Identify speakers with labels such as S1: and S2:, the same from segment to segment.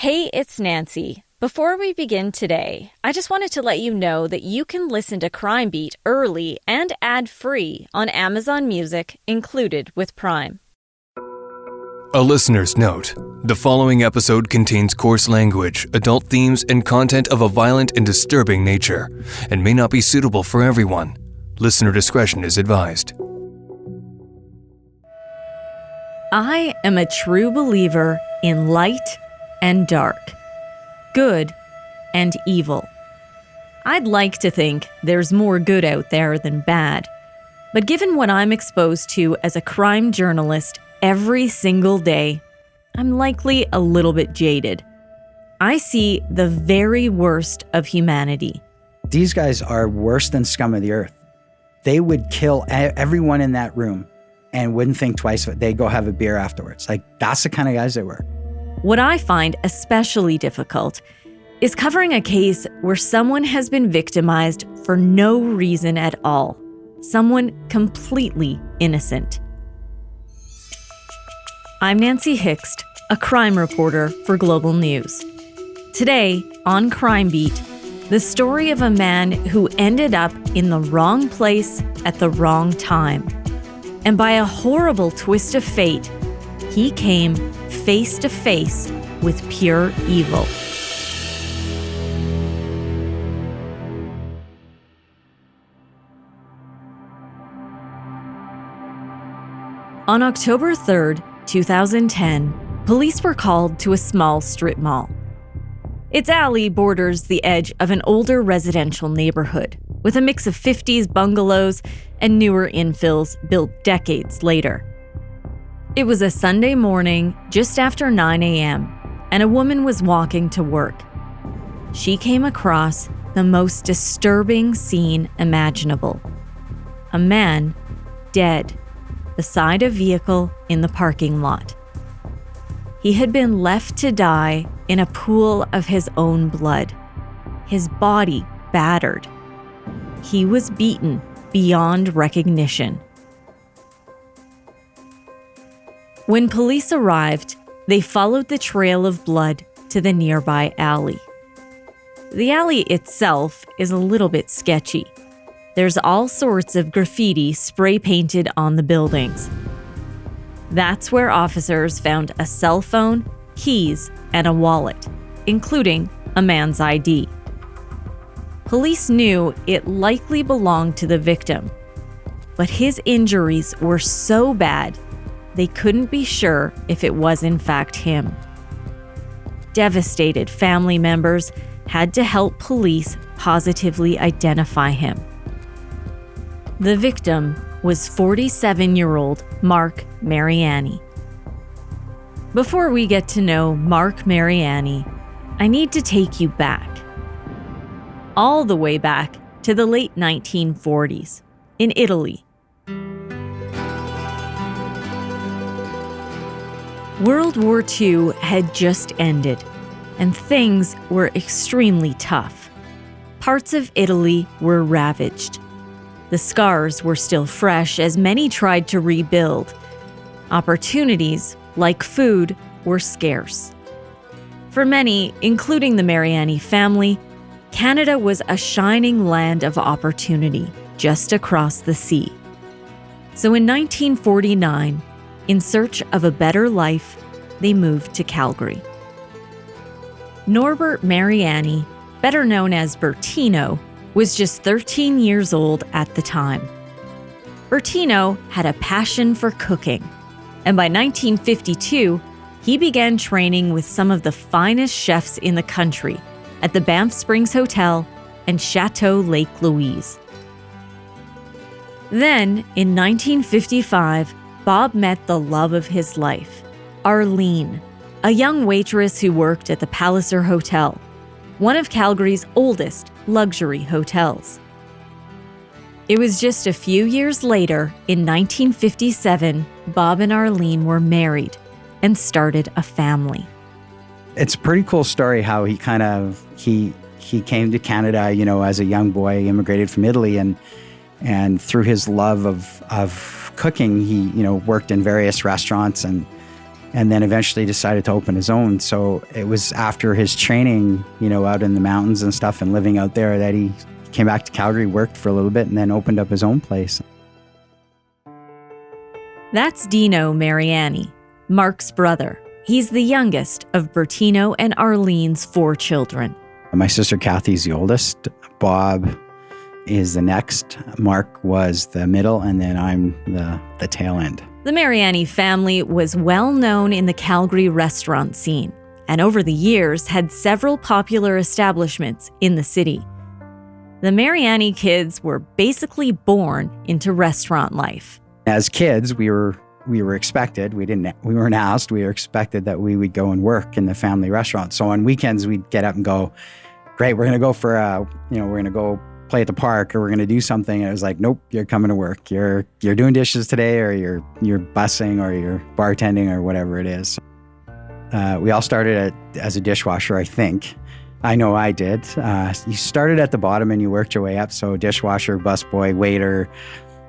S1: Hey, it's Nancy. Before we begin today, I just wanted to let you know that you can listen to Crime Beat early and ad-free on Amazon Music, included with Prime.
S2: A listener's note. The following episode contains coarse language, adult themes, and content of a violent and disturbing nature, and may not be suitable for everyone. Listener discretion is advised.
S1: I am a true believer in light and dark, good and evil. I'd like to think there's more good out there than bad, but given what I'm exposed to as a crime journalist every single day, I'm likely a little bit jaded. I see the very worst of humanity.
S3: These guys are worse than scum of the earth. They would kill everyone in that room and wouldn't think twice. They'd go have a beer afterwards. That's the kind of guys they were.
S1: What I find especially difficult is covering a case where someone has been victimized for no reason at all. Someone completely innocent. I'm Nancy Hixt, a crime reporter for Global News. Today, on Crime Beat, the story of a man who ended up in the wrong place at the wrong time. And by a horrible twist of fate, he came face to face with pure evil. On October 3rd, 2010, police were called to a small strip mall. Its alley borders the edge of an older residential neighborhood, with a mix of 50s bungalows and newer infills built decades later. It was a Sunday morning just after 9 a.m., and a woman was walking to work. She came across the most disturbing scene imaginable. A man dead beside a vehicle in the parking lot. He had been left to die in a pool of his own blood, his body battered. He was beaten beyond recognition. When police arrived, they followed the trail of blood to the nearby alley. The alley itself is a little bit sketchy. There's all sorts of graffiti spray painted on the buildings. That's where officers found a cell phone, keys, and a wallet, including a man's ID. Police knew it likely belonged to the victim, but his injuries were so bad they couldn't be sure if it was in fact him. Devastated family members had to help police positively identify him. The victim was 47-year-old Mark Mariani. Before we get to know Mark Mariani, I need to take you back. All the way back to the late 1940s in Italy. World War II had just ended, and things were extremely tough. Parts of Italy were ravaged. The scars were still fresh as many tried to rebuild. Opportunities, like food, were scarce. For many, including the Mariani family, Canada was a shining land of opportunity just across the sea. So in 1949, in search of a better life, they moved to Calgary. Norbert Mariani, better known as Bertino, was just 13 years old at the time. Bertino had a passion for cooking, and by 1952, he began training with some of the finest chefs in the country at the Banff Springs Hotel and Chateau Lake Louise. Then, in 1955, Bob met the love of his life, Arlene, a young waitress who worked at the Palliser Hotel, one of Calgary's oldest luxury hotels. It was just a few years later, in 1957, Bob and Arlene were married and started a family.
S3: It's a pretty cool story how he came to Canada, as a young boy, immigrated from Italy, and through his love of cooking, he, worked in various restaurants and and then eventually decided to open his own. So it was after his training, out in the mountains and stuff and living out there, that he came back to Calgary, worked for a little bit, and then opened up his own place.
S1: That's Dino Mariani, Mark's brother. He's the youngest of Bertino and Arlene's 4 children.
S3: My sister Kathy's the oldest. Bob is the next. Mark was the middle, and then I'm the tail end.
S1: The Mariani family was well known in the Calgary restaurant scene, and over the years had several popular establishments in the city. The Mariani kids were basically born into restaurant life.
S3: As kids, we were expected. We weren't asked. We were expected that we would go and work in the family restaurant. So on weekends, we'd get up and go, great, we're going to go we're going to go play at the park, or we're going to do something. And it was like, nope, you're coming to work. You're doing dishes today, or you're busing, or you're bartending, or whatever it is. We all started as a dishwasher, I think. I know I did. You started at the bottom and you worked your way up. So dishwasher, busboy, waiter.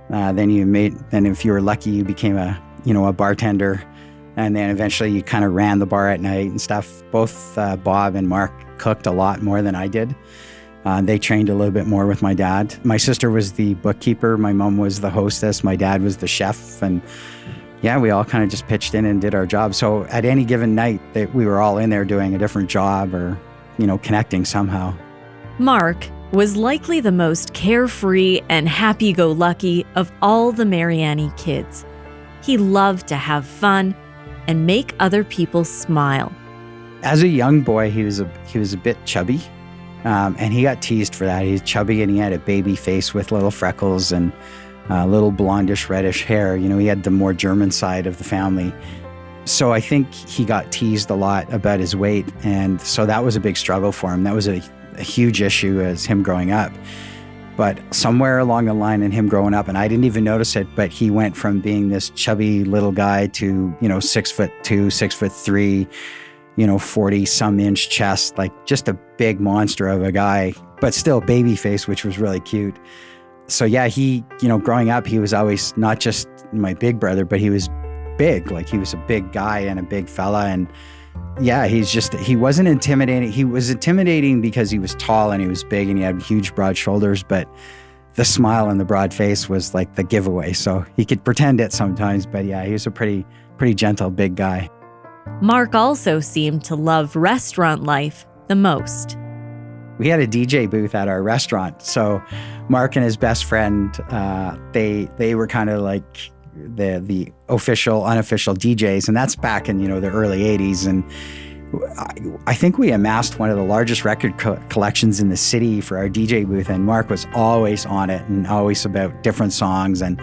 S3: Then if you were lucky, you became a bartender. And then eventually you kind of ran the bar at night and stuff. Both Bob and Mark cooked a lot more than I did. They trained a little bit more with my dad. My sister was the bookkeeper. My mom was the hostess. My dad was the chef. And yeah, we all kind of just pitched in and did our job. So at any given night, we were all in there doing a different job, or, connecting somehow.
S1: Mark was likely the most carefree and happy-go-lucky of all the Mariani kids. He loved to have fun and make other people smile.
S3: As a young boy, he was a bit chubby, and he got teased for that. He's chubby, and he had a baby face with little freckles and little blondish, reddish hair. He had the more German side of the family. So I think he got teased a lot about his weight, and so that was a big struggle for him. That was a huge issue as him growing up. But somewhere along the line in him growing up, and I didn't even notice it, but he went from being this chubby little guy to, 6'2", 6'3", 40-some inch chest, like just a big monster of a guy, but still baby face, which was really cute. So yeah, he, growing up, he was always not just my big brother, but he was big. Like, he was a big guy and a big fella. And yeah, he wasn't intimidating. He was intimidating because he was tall and he was big and he had huge, broad shoulders, but the smile and the broad face was like the giveaway. So he could pretend it sometimes, but yeah, he was a pretty gentle, big guy.
S1: Mark also seemed to love restaurant life the most.
S3: We had a DJ booth at our restaurant. So Mark and his best friend, they were kind of like the official, unofficial DJs. And that's back in, the early 80s. And I think we amassed one of the largest record collections in the city for our DJ booth. And Mark was always on it and always about different songs. And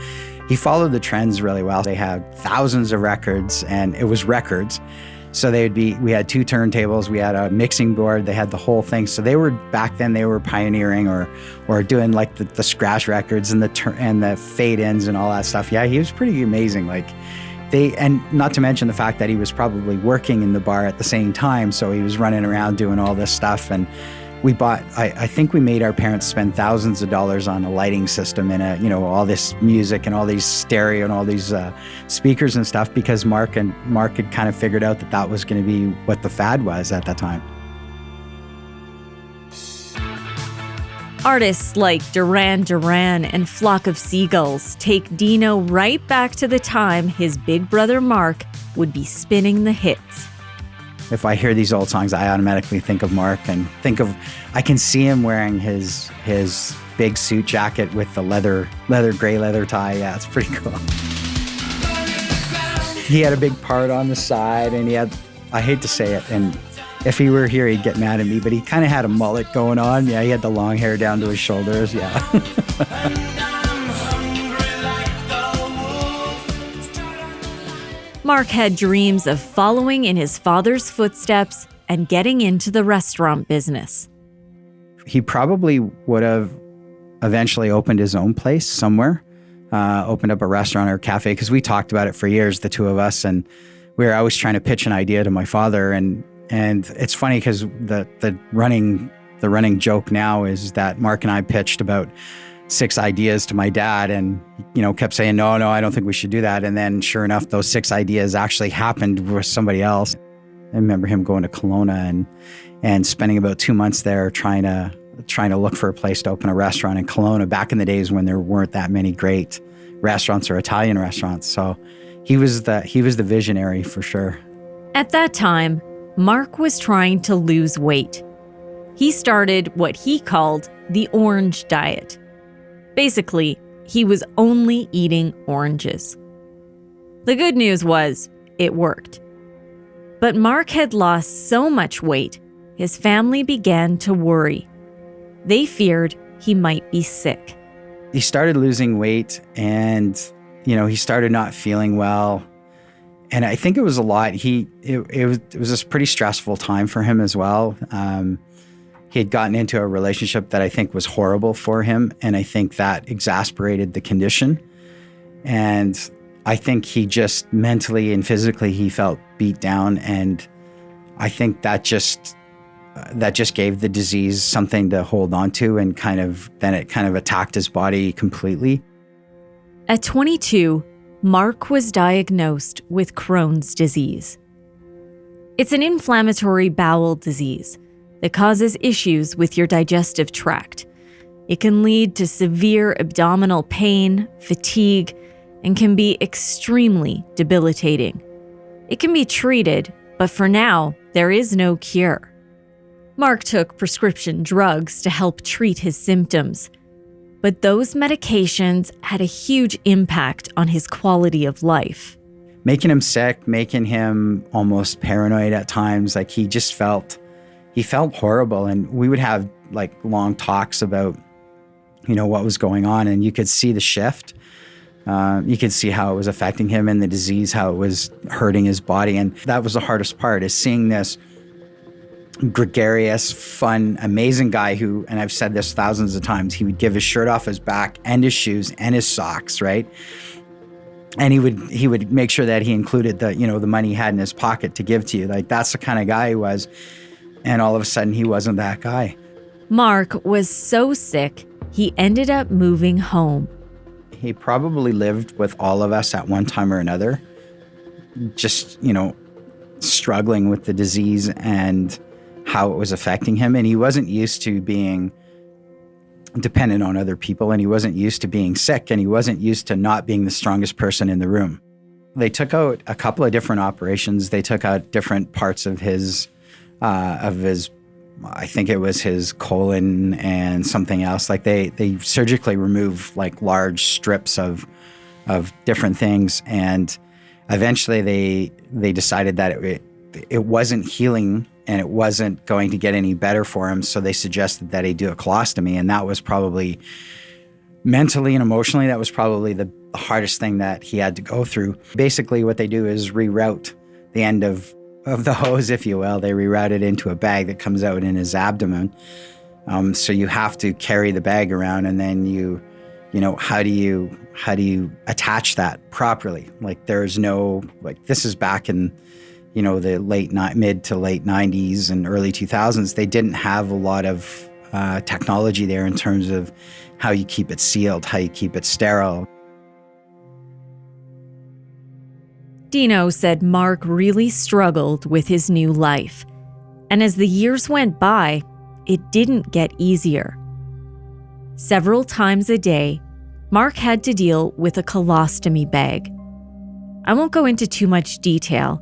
S3: he followed the trends really well. They had thousands of records, and it was records. So we had 2 turntables, we had a mixing board, they had the whole thing. So back then they were pioneering or doing like the scratch records and the fade ins and all that stuff. Yeah, he was pretty amazing. And not to mention the fact that he was probably working in the bar at the same time. So he was running around doing all this stuff. And I think we made our parents spend thousands of dollars on a lighting system and all this music and all these stereo and all these speakers and stuff, because Mark had kind of figured out that was going to be what the fad was at that time.
S1: Artists like Duran Duran and Flock of Seagulls take Dino right back to the time his big brother Mark would be spinning the hits.
S3: If I hear these old songs, I automatically think of Mark and I can see him wearing his big suit jacket with the gray leather tie. Yeah, it's pretty cool. He had a big part on the side, and I hate to say it, and if he were here, he'd get mad at me, but he kind of had a mullet going on. Yeah, he had the long hair down to his shoulders. Yeah.
S1: Mark had dreams of following in his father's footsteps and getting into the restaurant business.
S3: He probably would have eventually opened his own place somewhere, opened up a restaurant or a cafe, because we talked about it for years, the two of us, and we were always trying to pitch an idea to my father. And it's funny because the running joke now is that Mark and I pitched about 6 ideas to my dad and, kept saying, no, I don't think we should do that. And then sure enough, those 6 ideas actually happened with somebody else. I remember him going to Kelowna and spending about 2 months there trying to look for a place to open a restaurant in Kelowna back in the days when there weren't that many great restaurants or Italian restaurants. So he was the visionary for sure.
S1: At that time, Mark was trying to lose weight. He started what he called the orange diet. Basically, he was only eating oranges. The good news was, it worked. But Mark had lost so much weight, his family began to worry. They feared he might be sick.
S3: He started losing weight and, he started not feeling well. And I think it was a lot. It was a pretty stressful time for him as well. He had gotten into a relationship that I think was horrible for him. And I think that exasperated the condition. And I think he just mentally and physically, he felt beat down. And I think that just gave the disease something to hold on to, and then it kind of attacked his body completely.
S1: At 22, Mark was diagnosed with Crohn's disease. It's an inflammatory bowel disease that causes issues with your digestive tract. It can lead to severe abdominal pain, fatigue, and can be extremely debilitating. It can be treated, but for now, there is no cure. Mark took prescription drugs to help treat his symptoms, but those medications had a huge impact on his quality of life.
S3: Making him sick, making him almost paranoid at times. Like he felt horrible. And we would have long talks about, what was going on, and you could see the shift. You could see how it was affecting him and the disease, how it was hurting his body. And that was the hardest part, is seeing this gregarious, fun, amazing guy who, and I've said this thousands of times, he would give his shirt off his back and his shoes and his socks, right? And he would make sure that he included the money he had in his pocket to give to you. That's the kind of guy he was. And all of a sudden he wasn't that guy.
S1: Mark was so sick, he ended up moving home.
S3: He probably lived with all of us at one time or another, just, struggling with the disease and how it was affecting him. And he wasn't used to being dependent on other people, and he wasn't used to being sick, and he wasn't used to not being the strongest person in the room. They took out a couple of different operations. They took out different parts of his, I think it was his colon and something else. They surgically remove large strips of different things. And eventually they decided that it wasn't healing and it wasn't going to get any better for him. So they suggested that he do a colostomy. And that was probably mentally and emotionally, that was probably the hardest thing that he had to go through. Basically what they do is reroute the end of the hose, if you will. They reroute it into a bag that comes out in his abdomen. So you have to carry the bag around, and then how do you attach that properly? There's no, this is back in, the mid to late 90s and early 2000s. They didn't have a lot of technology there in terms of how you keep it sealed, how you keep it sterile.
S1: Dino said Mark really struggled with his new life. And as the years went by, it didn't get easier. Several times a day, Mark had to deal with a colostomy bag. I won't go into too much detail,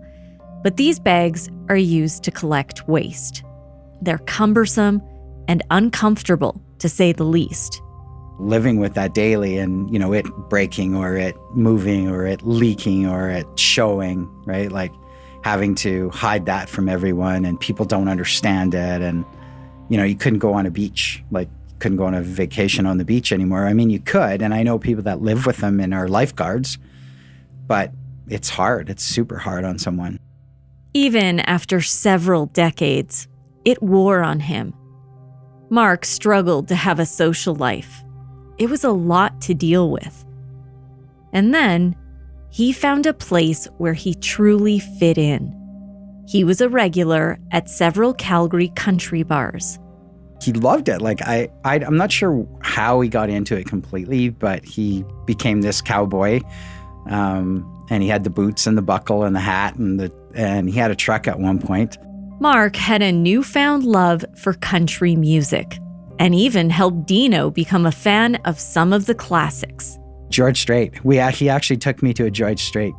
S1: but these bags are used to collect waste. They're cumbersome and uncomfortable, to say the least.
S3: Living with that daily, and it breaking or it moving or it leaking or it showing, right? Having to hide that from everyone, and people don't understand it. And you couldn't go on a beach, couldn't go on a vacation on the beach anymore. I mean, you could, and I know people that live with them and are lifeguards, but it's hard. It's super hard on someone.
S1: Even after several decades, it wore on him. Mark struggled to have a social life. It was a lot to deal with. And then he found a place where he truly fit in. He was a regular at several Calgary country bars.
S3: he loved it. Like I'm not sure how he got into it completely, but he became this cowboy. And he had the boots and the buckle and the hat and he had a truck at one point.
S1: Mark had a newfound love for country music and even helped Dino become a fan of some of the classics.
S3: George Strait. He actually took me to a George Strait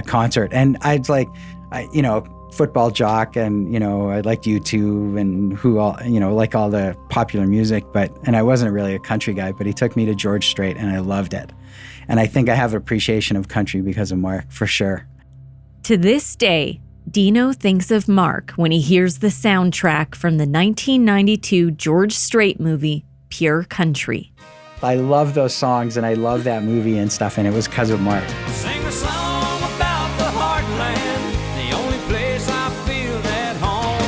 S3: concert, and I'd like, football jock, and I liked U2 and who all, like all the popular music, and I wasn't really a country guy, but he took me to George Strait and I loved it. And I think I have appreciation of country because of Mark, for sure.
S1: To this day, Dino thinks of Mark when he hears the soundtrack from the 1992 George Strait movie, Pure Country.
S3: I love those songs and I love that movie and stuff, and it was because of Mark.
S4: Sing a song about the heartland, the only place I feel at home.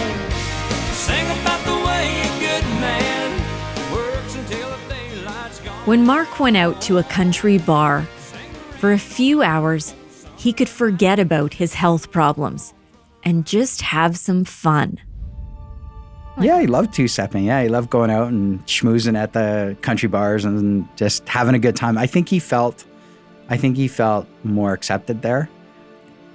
S4: Sing about the way a good man works until the daylight's gone.
S1: When Mark went out to a country bar, for a few hours, he could forget about his health problems and just have some fun.
S3: Yeah, he loved two-stepping. Yeah, he loved going out and schmoozing at the country bars and just having a good time. I think he felt more accepted there,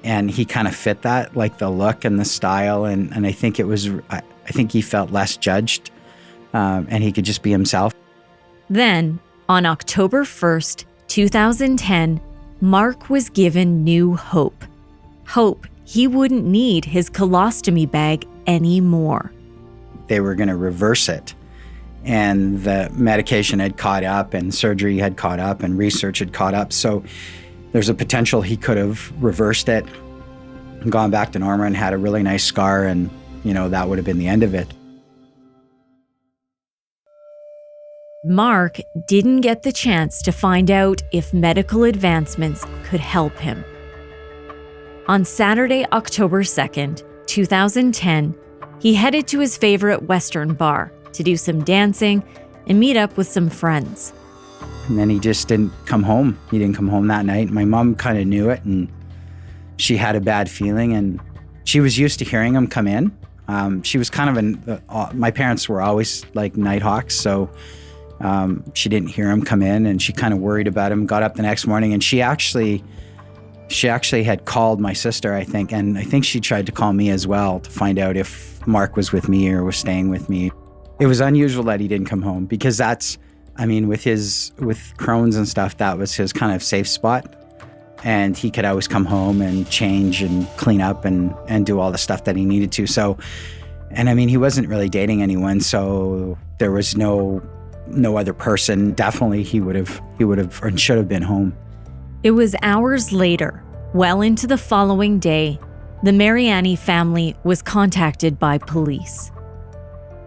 S3: and he kind of fit that, like the look and the style, and I think I think he felt less judged, and he could just be himself.
S1: Then, on October 1st, 2010, Mark was given new hope. Hope he wouldn't need his colostomy bag anymore.
S3: They were going to reverse it, and the medication had caught up, and surgery had caught up, and research had caught up. So there's a potential he could have reversed it and gone back to normal and had a really nice scar, and that would have been the end of it.
S1: Mark didn't get the chance to find out if medical advancements could help him. On Saturday, October 2nd, 2010, he headed to his favorite Western bar to do some dancing and meet up with some friends.
S3: And then he just didn't come home. He didn't come home that night. My mom kind of knew it, and she had a bad feeling, and she was used to hearing him come in. She was kind of my parents were always like night hawks, so she didn't hear him come in, and she kind of worried about him, got up the next morning, and she actually had called my sister, I think, and I think she tried to call me as well to find out if Mark was with me or was staying with me. It was unusual that he didn't come home, because with Crohn's and stuff, that was his kind of safe spot. And he could always come home and change and clean up and do all the stuff that he needed to. So, and he wasn't really dating anyone, so there was no other person. Definitely he would have or should have been home.
S1: It was hours later, well into the following day, the Mariani family was contacted by police.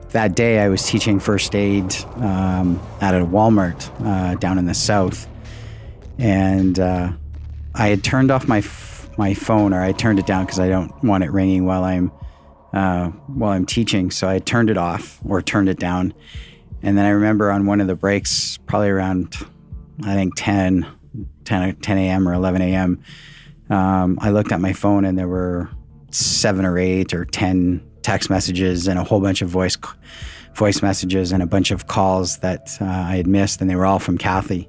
S3: That day I was teaching first aid at a Walmart down in the south, and I had turned off my phone, or I turned it down because I don't want it ringing while I'm teaching. So I turned it off or turned it down, and then I remember on one of the breaks, probably around I think 10 a.m. or 11 a.m. I looked at my phone, and there were 7 or 8 or 10 text messages and a whole bunch of voice messages and a bunch of calls that I had missed, and they were all from Kathy.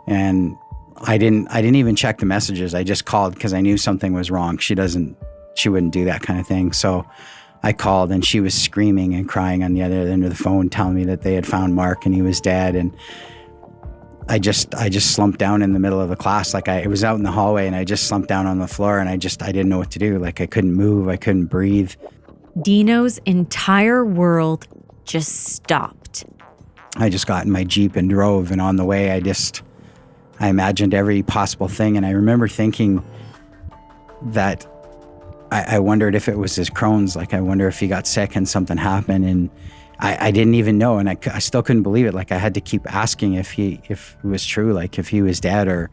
S3: And I didn't even check the messages. I just called because I knew something was wrong. She wouldn't do that kind of thing. So I called, and she was screaming and crying on the other end of the phone, telling me that they had found Mark and he was dead. And I just slumped down in the middle of the class. It was out in the hallway, and I just slumped down on the floor, and I didn't know what to do. I couldn't move. I couldn't breathe.
S1: Dino's entire world just stopped.
S3: I just got in my Jeep and drove, and on the way, I imagined every possible thing. And I remember thinking that I wondered if it was his Crohn's. I wonder if he got sick and something happened. And I didn't even know, and I still couldn't believe it. I had to keep asking if it was true, if he was dead, or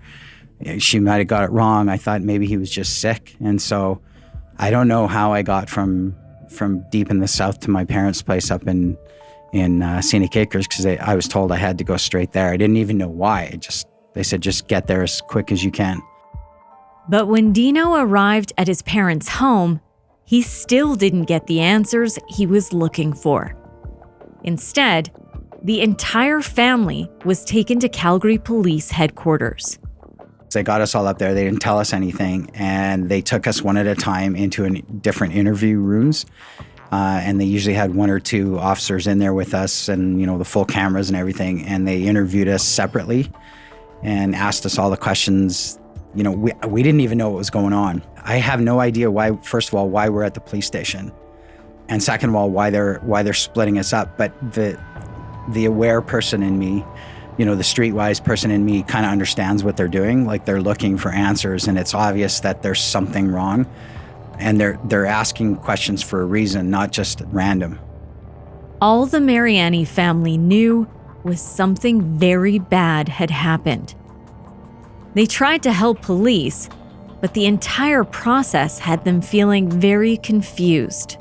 S3: she might have got it wrong. I thought maybe he was just sick. And so I don't know how I got from deep in the south to my parents' place up in Scenic Acres, because I was told I had to go straight there. I didn't even know why. They said, just get there as quick as you can.
S1: But when Dino arrived at his parents' home, he still didn't get the answers he was looking for. Instead, the entire family was taken to Calgary Police Headquarters.
S3: They got us all up there. They didn't tell us anything, and they took us one at a time into different interview rooms. And they usually had one or two officers in there with us and, the full cameras and everything. And they interviewed us separately and asked us all the questions. We didn't even know what was going on. I have no idea why, first of all, why we're at the police station. And second of all, why they're splitting us up. But the aware person in me, the streetwise person in me kind of understands what they're doing. Like, they're looking for answers, and it's obvious that there's something wrong. And they're asking questions for a reason, not just random.
S1: All the Mariani family knew was something very bad had happened. They tried to help police, but the entire process had them feeling very confused.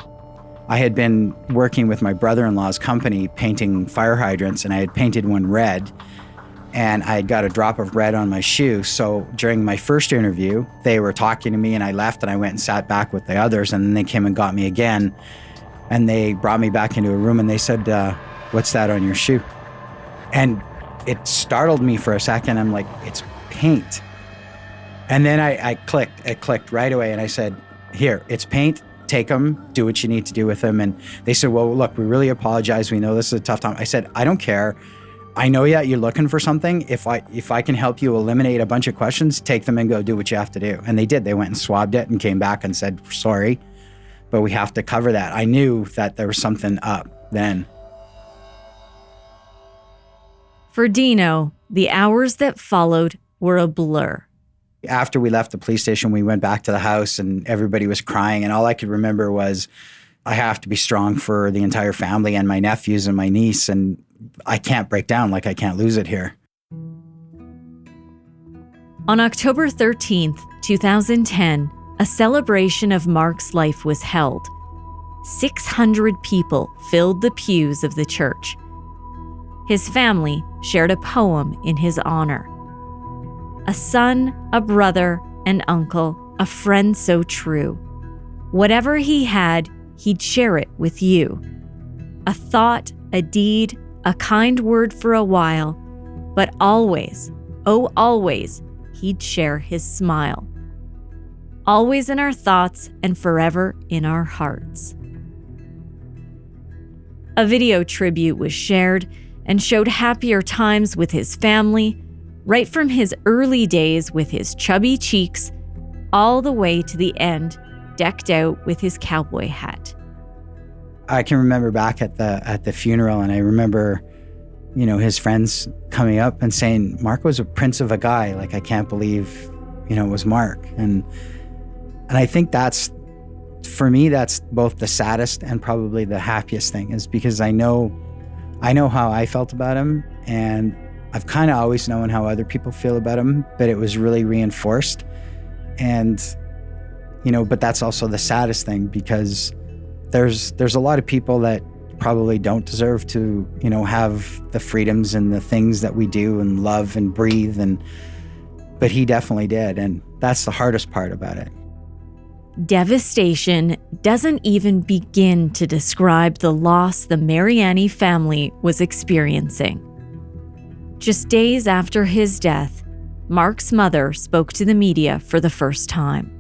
S3: I had been working with my brother-in-law's company painting fire hydrants, and I had painted one red, and I had got a drop of red on my shoe. So during my first interview, they were talking to me, and I left and I went and sat back with the others, and then they came and got me again, and they brought me back into a room, and they said, "What's that on your shoe?" And it startled me for a second. I'm like, "It's paint." And then it clicked right away, and I said, "Here, it's paint. Take them, do what you need to do with them." And they said, "Well, look, we really apologize. We know this is a tough time." I said, "I don't care. I know that you're looking for something. If I can help you eliminate a bunch of questions, take them and go do what you have to do." And they did. They went and swabbed it and came back and said, "Sorry, but we have to cover that." I knew that there was something up then.
S1: For Dino, the hours that followed were a blur.
S3: After we left the police station, we went back to the house and everybody was crying. And all I could remember was, I have to be strong for the entire family and my nephews and my niece. And I can't break down. Like, I can't lose it here.
S1: On October 13th, 2010, a celebration of Mark's life was held. 600 people filled the pews of the church. His family shared a poem in his honor. A son, a brother, an uncle, a friend so true. Whatever he had, he'd share it with you. A thought, a deed, a kind word for a while, but always, oh always, he'd share his smile. Always in our thoughts and forever in our hearts. A video tribute was shared and showed happier times with his family, right from his early days with his chubby cheeks, all the way to the end, decked out with his cowboy hat.
S3: I can remember back at the funeral, and I remember, his friends coming up and saying, "Mark was a prince of a guy. Like, I can't believe, it was Mark." And I think that's, for me, that's both the saddest and probably the happiest thing, is because I know how I felt about him, and I've kind of always known how other people feel about him, but it was really reinforced. And, but that's also the saddest thing, because there's a lot of people that probably don't deserve to, have the freedoms and the things that we do and love and breathe. But he definitely did. And that's the hardest part about it.
S1: Devastation doesn't even begin to describe the loss the Mariani family was experiencing. Just days after his death, Mark's mother spoke to the media for the first time.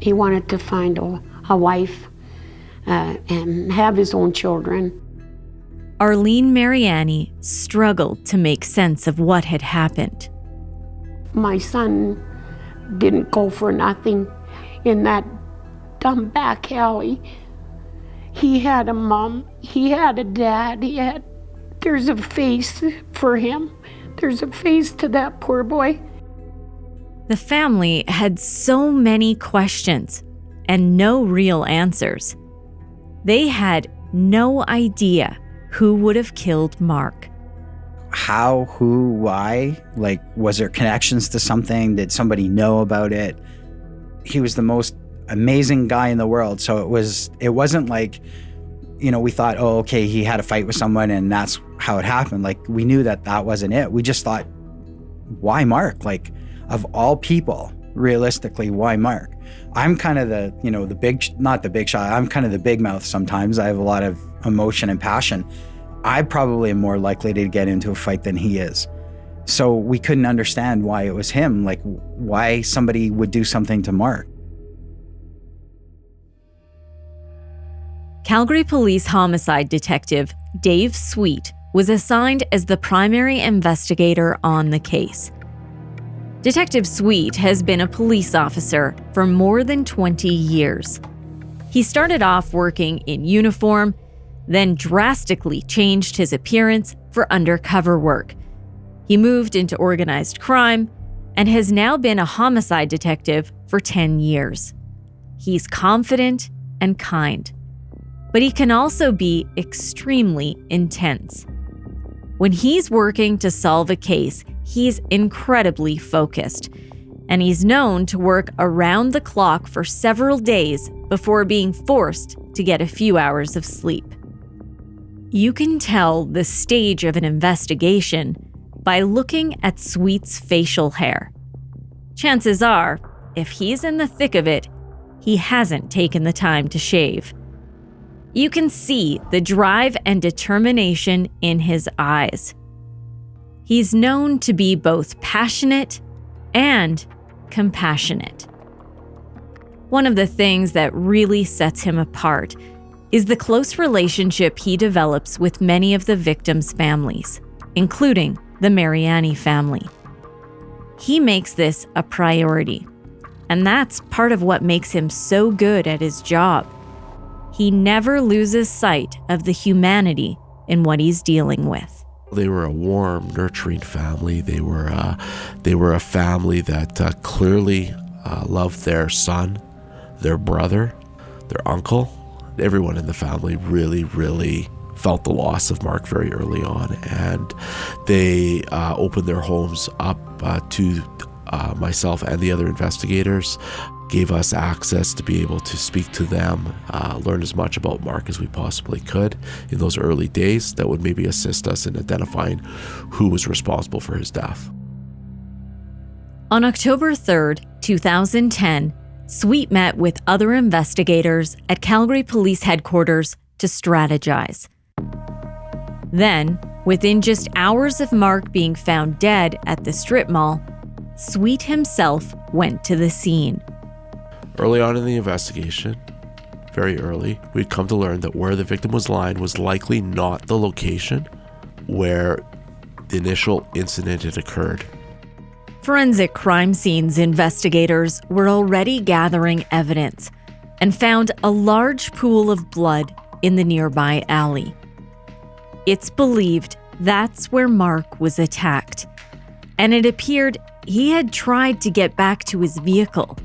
S5: He wanted to find a wife and have his own children.
S1: Arlene Mariani struggled to make sense of what had happened.
S5: My son didn't go for nothing in that dumb back alley. He had a mom, he had a dad, there's a face for him. There's a face to that poor boy.
S1: The family had so many questions and no real answers. They had no idea who would have killed Mark.
S3: How, who, why? Like, was there connections to something? Did somebody know about it? He was the most amazing guy in the world. So it wasn't like, we thought, oh, okay, he had a fight with someone and that's how it happened. Like, we knew that wasn't it. We just thought, why Mark? Like, of all people, realistically, why Mark? I'm kind of not the big shot. I'm kind of the big mouth sometimes. I have a lot of emotion and passion. I probably am more likely to get into a fight than he is. So we couldn't understand why it was him, like why somebody would do something to Mark.
S1: Calgary Police homicide detective Dave Sweet was assigned as the primary investigator on the case. Detective Sweet has been a police officer for more than 20 years. He started off working in uniform, then drastically changed his appearance for undercover work. He moved into organized crime and has now been a homicide detective for 10 years. He's confident and kind, but he can also be extremely intense. When he's working to solve a case, he's incredibly focused, and he's known to work around the clock for several days before being forced to get a few hours of sleep. You can tell the stage of an investigation by looking at Sweet's facial hair. Chances are, if he's in the thick of it, he hasn't taken the time to shave. You can see the drive and determination in his eyes. He's known to be both passionate and compassionate. One of the things that really sets him apart is the close relationship he develops with many of the victims' families, including the Mariani family. He makes this a priority, and that's part of what makes him so good at his job. He never loses sight of the humanity in what he's dealing with.
S6: They were a warm, nurturing family. They were a family that clearly loved their son, their brother, their uncle. Everyone in the family really felt the loss of Mark very early on, and they opened their homes up to myself and the other investigators, gave us access to be able to speak to them, learn as much about Mark as we possibly could in those early days that would maybe assist us in identifying who was responsible for his death.
S1: On October 3rd, 2010, Sweet met with other investigators at Calgary Police Headquarters to strategize. Then, within just hours of Mark being found dead at the strip mall, Sweet himself went to the scene.
S6: Early on in the investigation, very early, we'd come to learn that where the victim was lying was likely not the location where the initial incident had occurred.
S1: Forensic crime scenes investigators were already gathering evidence and found a large pool of blood in the nearby alley. It's believed that's where Mark was attacked, and it appeared he had tried to get back to his vehicle,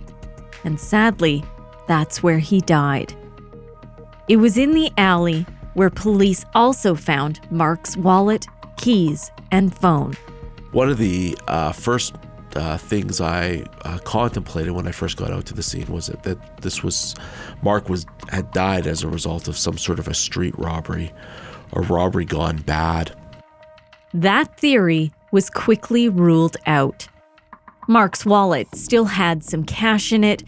S1: and sadly, that's where he died. It was in the alley where police also found Mark's wallet, keys, and phone.
S6: One of the first things I contemplated when I first got out to the scene was that Mark had died as a result of some sort of a street robbery or robbery gone bad.
S1: That theory was quickly ruled out. Mark's wallet still had some cash in it,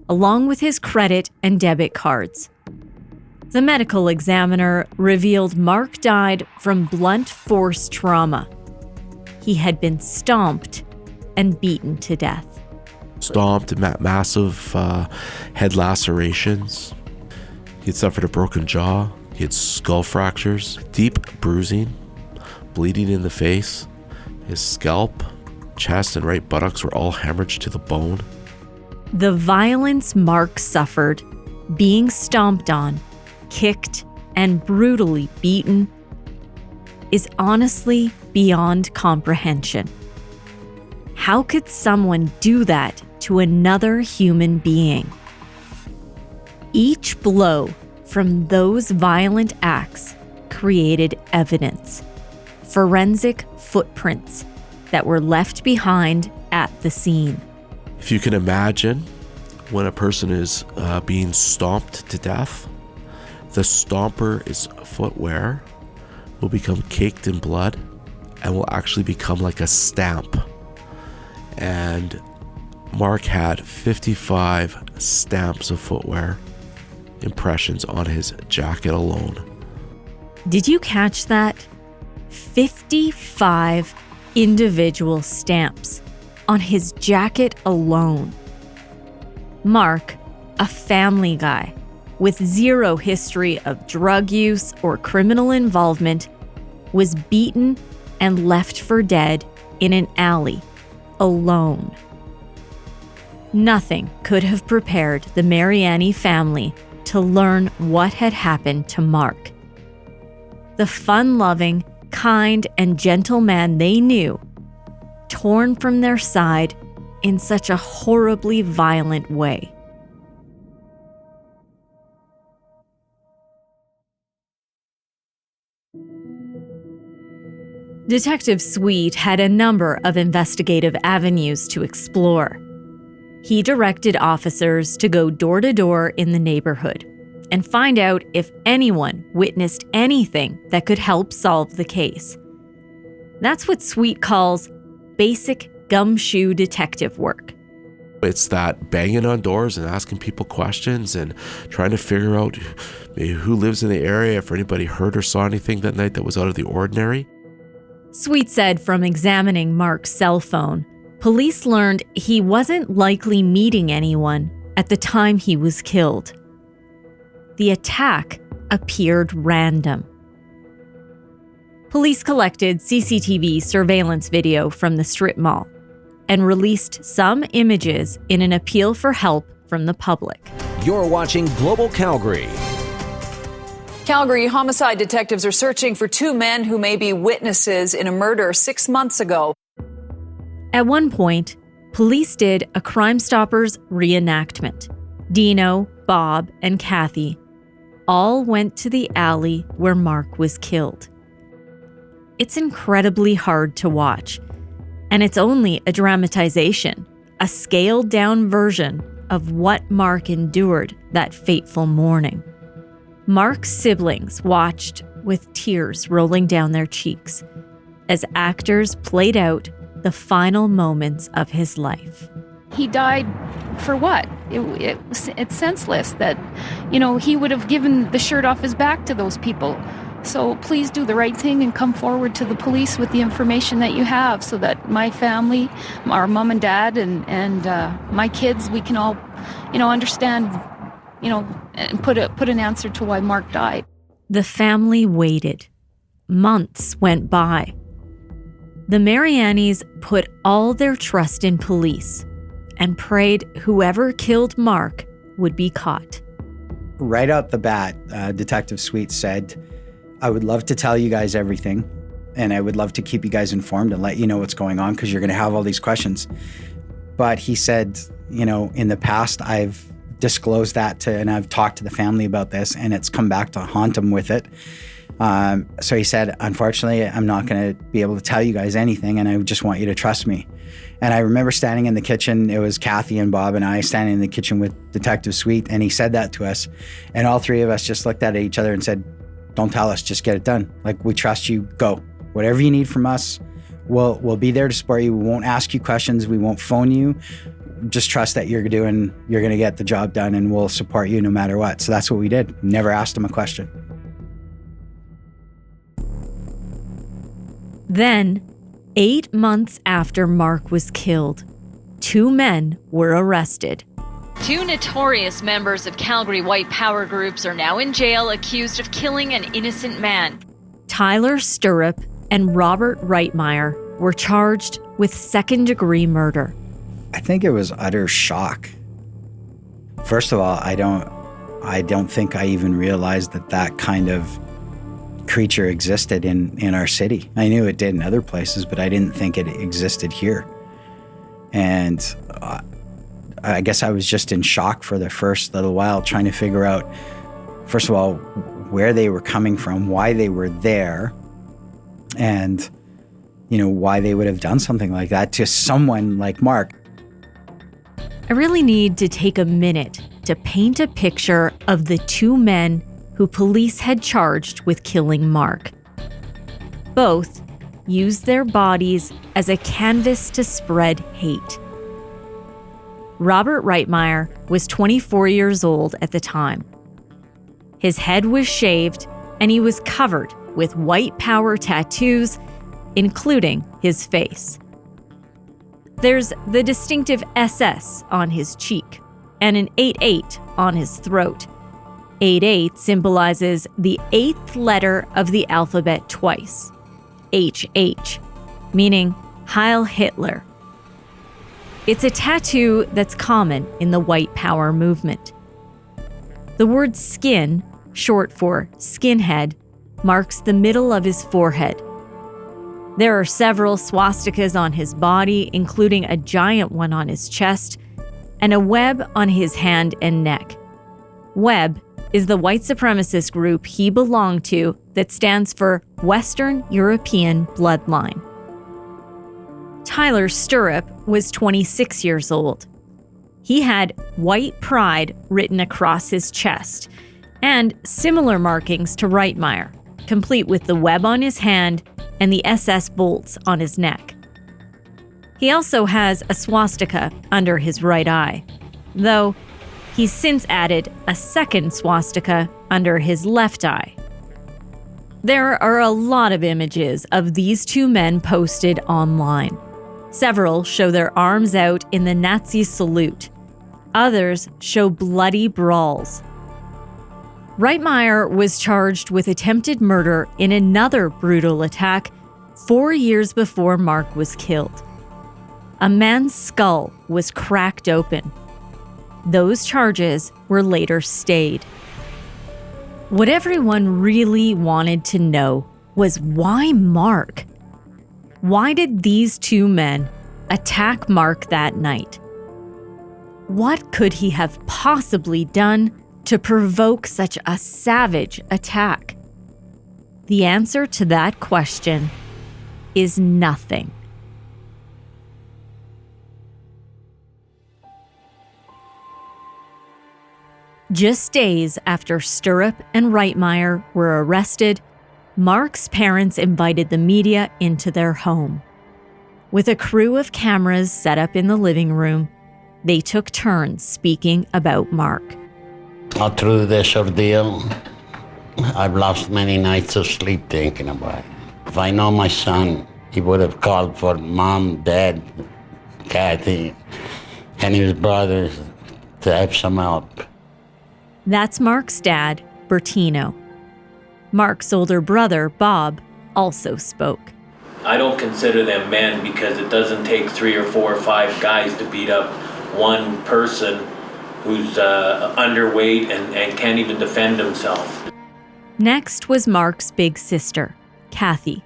S1: along with his credit and debit cards. The medical examiner revealed Mark died from blunt force trauma. He had been stomped and beaten to death.
S6: Stomped, massive head lacerations. He had suffered a broken jaw. He had skull fractures, deep bruising, bleeding in the face. His scalp, chest, and right buttocks were all hemorrhaged to the bone.
S1: The violence Mark suffered, being stomped on, kicked, and brutally beaten, is honestly beyond comprehension. How could someone do that to another human being? Each blow from those violent acts created evidence, forensic footprints that were left behind at the scene.
S6: If you can imagine when a person is being stomped to death, the stomper's footwear will become caked in blood and will actually become like a stamp. And Mark had 55 stamps of footwear impressions on his jacket alone.
S1: Did you catch that? 55 individual stamps on his jacket alone. Mark, a family guy with zero history of drug use or criminal involvement, was beaten and left for dead in an alley, alone. Nothing could have prepared the Mariani family to learn what had happened to Mark. The fun-loving, kind, and gentle man they knew, torn from their side in such a horribly violent way. Detective Sweet had a number of investigative avenues to explore. He directed officers to go door to door in the neighborhood and find out if anyone witnessed anything that could help solve the case. That's what Sweet calls basic gumshoe detective work.
S6: It's that banging on doors and asking people questions and trying to figure out maybe who lives in the area, if anybody heard or saw anything that night that was out of the ordinary.
S1: Sweet said from examining Mark's cell phone, police learned he wasn't likely meeting anyone at the time he was killed. The attack appeared random. Police collected CCTV surveillance video from the strip mall and released some images in an appeal for help from the public.
S7: You're watching Global Calgary.
S8: Calgary homicide detectives are searching for two men who may be witnesses in a murder 6 months ago.
S1: At one point, police did a Crime Stoppers reenactment. Dino, Bob, and Kathy all went to the alley where Mark was killed. It's incredibly hard to watch, and it's only a dramatization, a scaled-down version of what Mark endured that fateful morning. Mark's siblings watched with tears rolling down their cheeks as actors played out the final moments of his life.
S9: He died for what? It's senseless that, he would have given the shirt off his back to those people. So please do the right thing and come forward to the police with the information that you have so that my family, our mom and dad, and my kids, we can all, understand, and put an answer to why Mark died.
S1: The family waited. Months went by. The Marianis put all their trust in police and prayed whoever killed Mark would be caught.
S3: Right out the bat, Detective Sweet said, "I would love to tell you guys everything, and I would love to keep you guys informed and let you know what's going on because you're going to have all these questions." But he said, in the past, I've disclosed that and I've talked to the family about this, and it's come back to haunt him with it. So he said, "Unfortunately, I'm not going to be able to tell you guys anything, and I just want you to trust me." And I remember standing in the kitchen. It was Kathy and Bob and I standing in the kitchen with Detective Sweet, and he said that to us. And all three of us just looked at each other and said, "Don't tell us, just get it done. Like, we trust you, go. Whatever you need from us, we'll be there to support you. We won't ask you questions. We won't phone you. Just trust that you're going to get the job done, and we'll support you no matter what." So that's what we did. Never asked him a question.
S1: Then, 8 months after Mark was killed, 2 men were arrested.
S10: 2 notorious members of Calgary white power groups are now in jail accused of killing an innocent man.
S1: Tyler Stirrup and Robert Reitmeyer were charged with second-degree murder.
S3: I think it was utter shock. First of all, I don't think I even realized that kind of creature existed in our city. I knew it did in other places, but I didn't think it existed here. And I guess I was just in shock for the first little while, trying to figure out, first of all, where they were coming from, why they were there, and, why they would have done something like that to someone like Mark.
S1: I really need to take a minute to paint a picture of the 2 men who police had charged with killing Mark. Both used their bodies as a canvas to spread hate. Robert Reitmeyer was 24 years old at the time. His head was shaved and he was covered with white power tattoos, including his face. There's the distinctive SS on his cheek and an 8-8 on his throat. 8-8 symbolizes the 8th letter of the alphabet twice, HH, meaning Heil Hitler. It's a tattoo that's common in the white power movement. The word skin, short for skinhead, marks the middle of his forehead. There are several swastikas on his body, including a giant one on his chest and a web on his hand and neck. Web is the white supremacist group he belonged to that stands for Western European Bloodline. Tyler Stirrup was 26 years old. He had white pride written across his chest and similar markings to Reitmeyer, complete with the web on his hand and the SS bolts on his neck. He also has a swastika under his right eye, though he's since added a second swastika under his left eye. There are a lot of images of these two men posted online. Several show their arms out in the Nazi salute. Others show bloody brawls. Reitmeyer was charged with attempted murder in another brutal attack 4 years before Mark was killed. A man's skull was cracked open. Those charges were later stayed. What everyone really wanted to know was why Mark? Why did these two men attack Mark that night? What could he have possibly done to provoke such a savage attack? The answer to that question is nothing. Just days after Stirrup and Reitmeyer were arrested, Mark's parents invited the media into their home. With a crew of cameras set up in the living room, they took turns speaking about Mark.
S11: All through this ordeal, I've lost many nights of sleep thinking about it. If I know my son, he would have called for Mom, Dad, Kathy, and his brothers to have some help.
S1: That's Mark's dad, Bertino. Mark's older brother, Bob, also spoke.
S12: I don't consider them men because it doesn't take 3 or 4 or 5 guys to beat up one person who's underweight and can't even defend himself.
S1: Next was Mark's big sister, Kathy.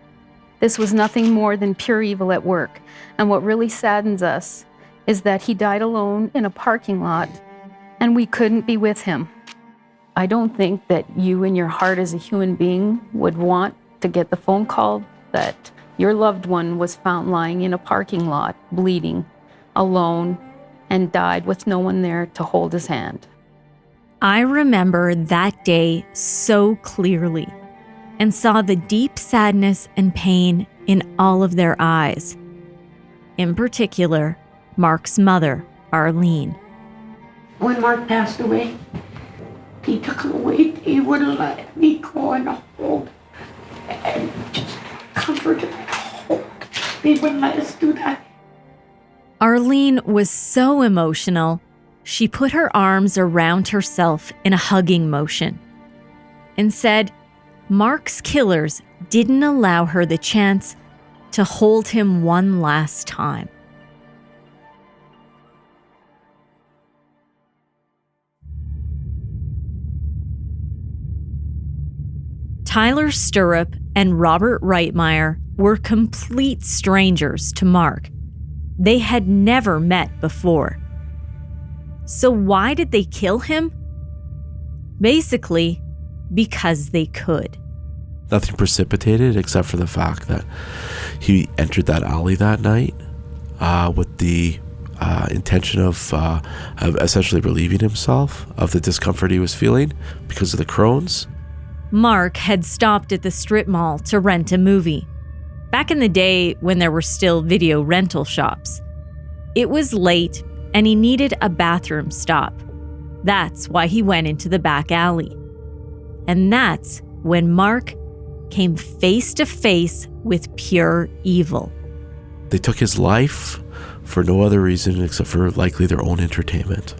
S9: This was nothing more than pure evil at work, and what really saddens us is that he died alone in a parking lot, and we couldn't be with him. I don't think that you in your heart as a human being would want to get the phone call that your loved one was found lying in a parking lot, bleeding, alone, and died with no one there to hold his hand.
S1: I remember that day so clearly and saw the deep sadness and pain in all of their eyes. In particular, Mark's mother, Arlene.
S5: When Mark passed away, he took him away. He wouldn't let me go and hold and just comfort him and hold. He wouldn't let us do that.
S1: Arlene was so emotional, she put her arms around herself in a hugging motion and said Mark's killers didn't allow her the chance to hold him one last time. Tyler Stirrup and Robert Reitmeyer were complete strangers to Mark. They had never met before. So why did they kill him? Basically, because they could.
S6: Nothing precipitated except for the fact that he entered that alley that night with the intention of essentially relieving himself of the discomfort he was feeling because of the Crohn's.
S1: Mark had stopped at the strip mall to rent a movie. Back in the day when there were still video rental shops. It was late and he needed a bathroom stop. That's why he went into the back alley. And that's when Mark came face to face with pure evil.
S6: They took his life for no other reason except for likely their own entertainment.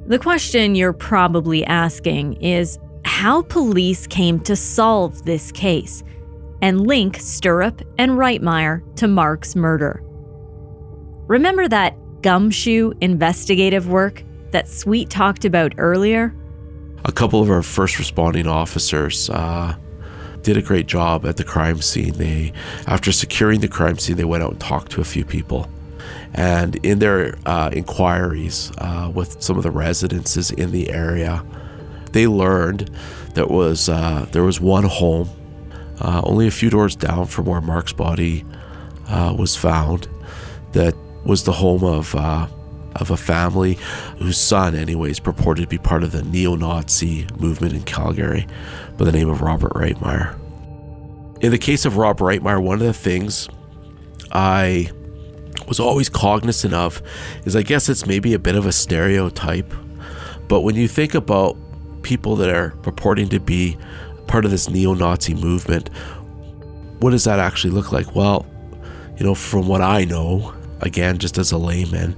S1: The question you're probably asking is how police came to solve this case and link Stirrup and Reitmeyer to Mark's murder. Remember that gumshoe investigative work that Sweet talked about earlier?
S6: A couple of our first responding officers did a great job at the crime scene. After securing the crime scene, they went out and talked to a few people. And in their inquiries with some of the residences in the area, they learned there was one home only a few doors down from where Mark's body was found that was the home of a family whose son, anyways, purported to be part of the neo-Nazi movement in Calgary by the name of Robert Reitmeyer. In the case of Rob Reitmeyer, one of the things I was always cognizant of is, I guess it's maybe a bit of a stereotype, but when you think about people that are purporting to be part of this neo-Nazi movement, what does that actually look like? Well, from what I know, again, just as a layman,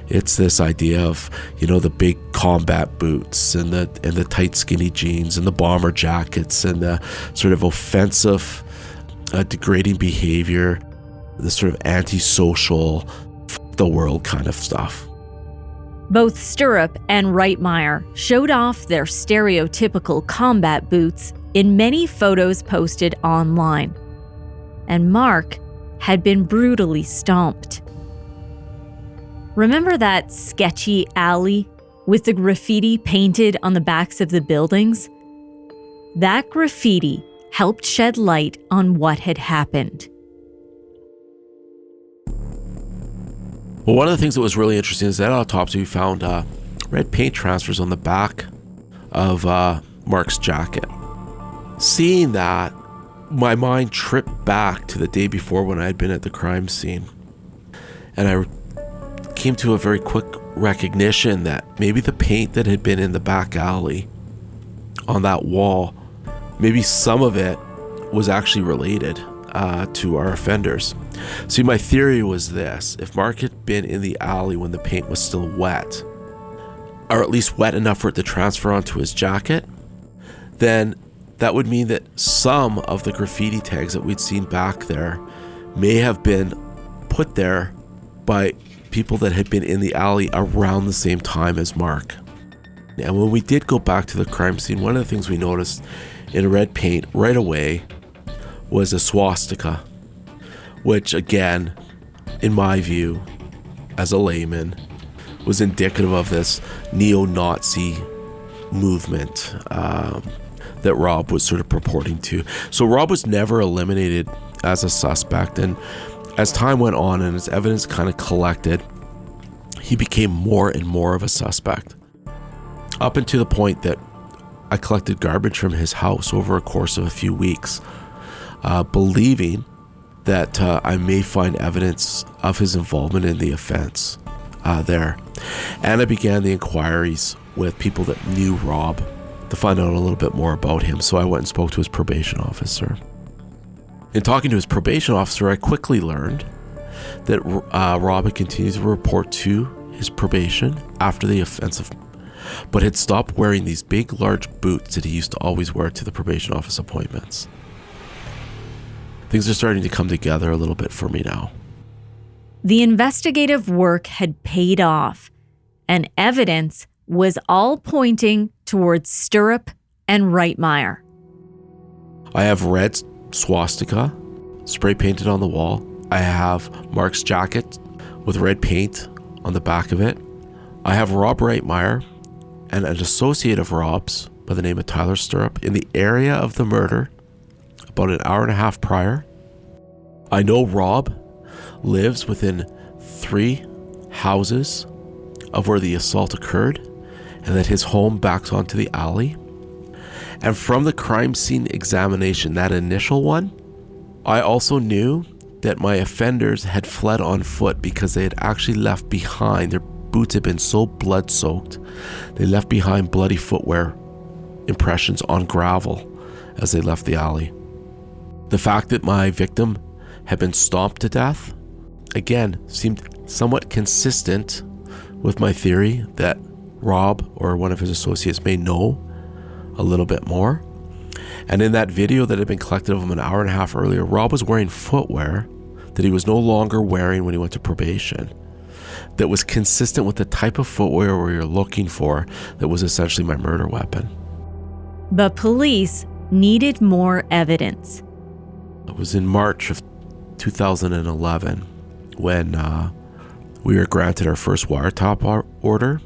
S6: it's this idea of, the big combat boots and the tight skinny jeans and the bomber jackets and the sort of offensive, degrading behavior, the sort of antisocial, the world kind of stuff.
S1: Both Stirrup and Reitmeyer showed off their stereotypical combat boots in many photos posted online. And Mark had been brutally stomped. Remember that sketchy alley with the graffiti painted on the backs of the buildings? That graffiti helped shed light on what had happened.
S6: Well, one of the things that was really interesting is that autopsy, we found red paint transfers on the back of Mark's jacket. Seeing that, my mind tripped back to the day before when I had been at the crime scene. And I came to a very quick recognition that maybe the paint that had been in the back alley on that wall, maybe some of it was actually related to our offenders. See, my theory was this: if Mark had been in the alley when the paint was still wet, or at least wet enough for it to transfer onto his jacket, then that would mean that some of the graffiti tags that we'd seen back there may have been put there by people that had been in the alley around the same time as Mark. And when we did go back to the crime scene, one of the things we noticed in red paint right away was a swastika, which again, in my view, as a layman, was indicative of this neo-Nazi movement that Rob was sort of purporting to. So Rob was never eliminated as a suspect, and as time went on and as evidence kind of collected, he became more and more of a suspect, up until the point that I collected garbage from his house over a course of a few weeks, believing that I may find evidence of his involvement in the offense there. And I began the inquiries with people that knew Rob to find out a little bit more about him. So I went and spoke to his probation officer. In talking to his probation officer, I quickly learned that Rob had continued to report to his probation after the offense, but had stopped wearing these big, large boots that he used to always wear to the probation office appointments. Things are starting to come together a little bit for me now.
S1: The investigative work had paid off, and evidence was all pointing towards Stirrup and Reitmeyer.
S6: I have red swastika spray painted on the wall. I have Mark's jacket with red paint on the back of it. I have Rob Reitmeyer and an associate of Rob's by the name of Tyler Stirrup in the area of the murder about an hour and a half prior. I know Rob lives within 3 houses of where the assault occurred, and that his home backs onto the alley. And from the crime scene examination, that initial one, I also knew that my offenders had fled on foot because they had actually left behind, their boots had been so blood-soaked, they left behind bloody footwear impressions on gravel. as they left the alley. The fact that my victim had been stomped to death, again, seemed somewhat consistent with my theory that Rob or one of his associates may know a little bit more. And in that video that had been collected of him an hour and a half earlier, Rob was wearing footwear that he was no longer wearing when he went to probation, that was consistent with the type of footwear we were looking for that was essentially my murder weapon.
S1: But police needed more evidence.
S6: It was in March of 2011 when we were granted our first wiretap order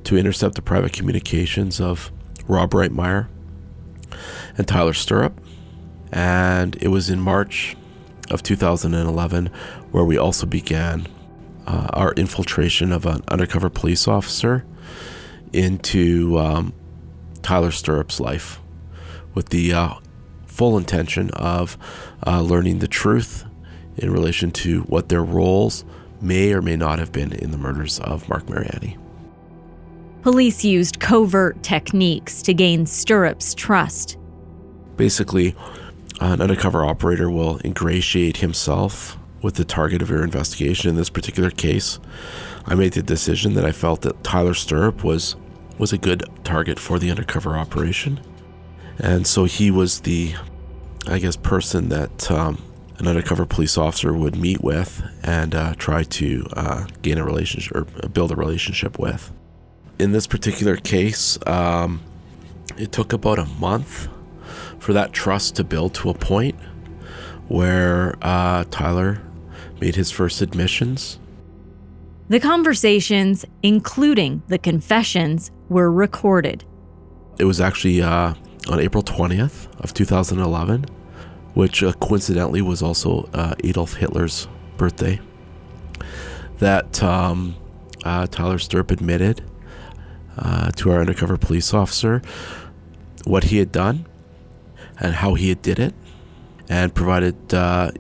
S6: to intercept the private communications of Rob Reitmeyer and Tyler Stirrup. And it was in March of 2011 where we also began our infiltration of an undercover police officer into Tyler Stirrup's life with the full intention of learning the truth in relation to what their roles may or may not have been in the murders of Mark Mariani.
S1: Police used covert techniques to gain Stirrup's trust.
S6: Basically, an undercover operator will ingratiate himself with the target of your investigation. In this particular case, I made the decision that I felt that Tyler Stirrup was a good target for the undercover operation. And so he was the, person that an undercover police officer would meet with and try to gain a relationship or build a relationship with. In this particular case, it took about a month for that trust to build to a point where Tyler made his first admissions.
S1: The conversations, including the confessions, were recorded.
S6: It was actually on April 20th of 2011, which coincidentally was also Adolf Hitler's birthday, that Tyler Stirrup admitted to our undercover police officer what he had done and how he had did it, and provided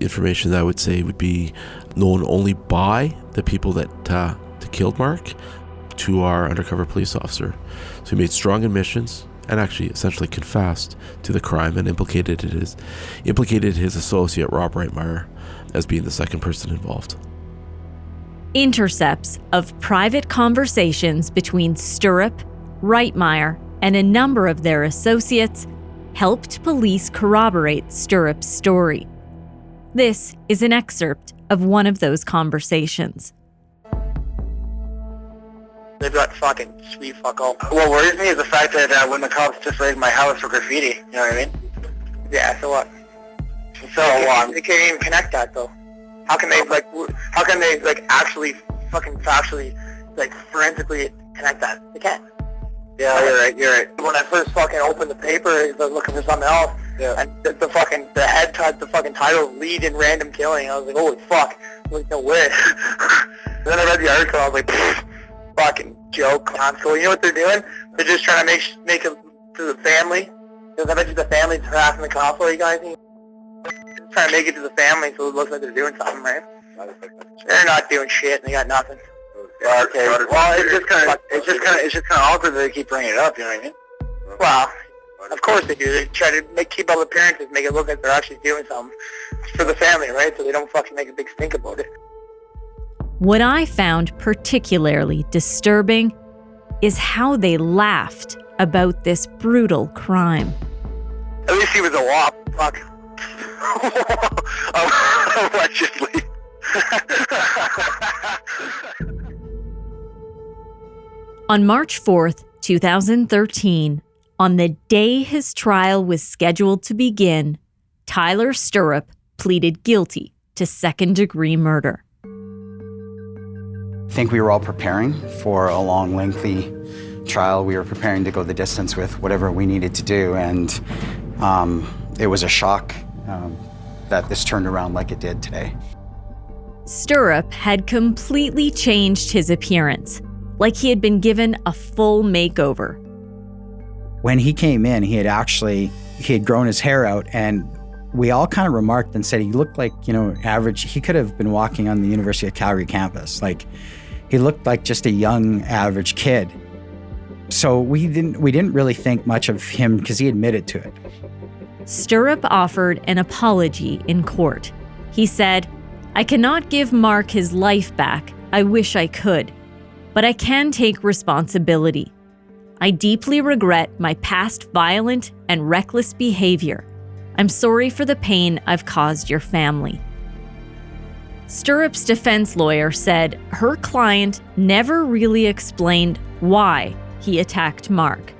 S6: information that I would say would be known only by the people that killed Mark to our undercover police officer. So he made strong admissions and actually essentially confessed to the crime and implicated his associate Rob Reitmeyer as being the second person involved.
S1: Intercepts of private conversations between Stirrup, Reitmeyer, and a number of their associates helped police corroborate Stirrup's story. This is an excerpt of one of those conversations.
S13: They've got fucking sweet fuck all. What worries me is the fact that when the cops just raided my house for graffiti, you know what I mean? Yeah, so what? So they can't even connect that though. How can they actually fucking factually, forensically connect that? They can't. Yeah, you're right. When I first fucking opened the paper, I was looking for something else. Yeah. And the fucking title, lead in random killing. I was like, holy fuck. Like, no way. And then I read the article, I was like, fucking joke, clown school. You know what they're doing? They're just trying to make it to the family. Because I bet you the family's harassing the cops while you guys need. Just trying to make it to the family so it looks like they're doing something, right? They're not doing shit and they got nothing. Yeah, okay. Well, it's just kind of awkward that they keep bringing it up. You know what I mean? Well, of course they do. They try to keep all the appearances, make it look like they're actually doing something for the family, right? So they don't fucking make a big stink about it.
S1: What I found particularly disturbing is how they laughed about this brutal crime.
S13: At least he was a wop. Fuck. Allegedly.
S1: On March 4th, 2013, on the day his trial was scheduled to begin, Tyler Stirrup pleaded guilty to second-degree murder.
S3: I think we were all preparing for a long, lengthy trial. We were preparing to go the distance with whatever we needed to do, and it was a shock that this turned around like it did today.
S1: Stirrup had completely changed his appearance, like he had been given a full makeover.
S3: When he came in, he had grown his hair out, and we all kind of remarked and said he looked like, average. He could have been walking on the University of Calgary campus. Like, he looked like just a young, average kid. So we didn't really think much of him because he admitted to it.
S1: Stirrup offered an apology in court. He said, "I cannot give Mark his life back. I wish I could. But I can take responsibility. I deeply regret my past violent and reckless behavior. I'm sorry for the pain I've caused your family." Stirrup's defense lawyer said her client never really explained why he attacked Mark.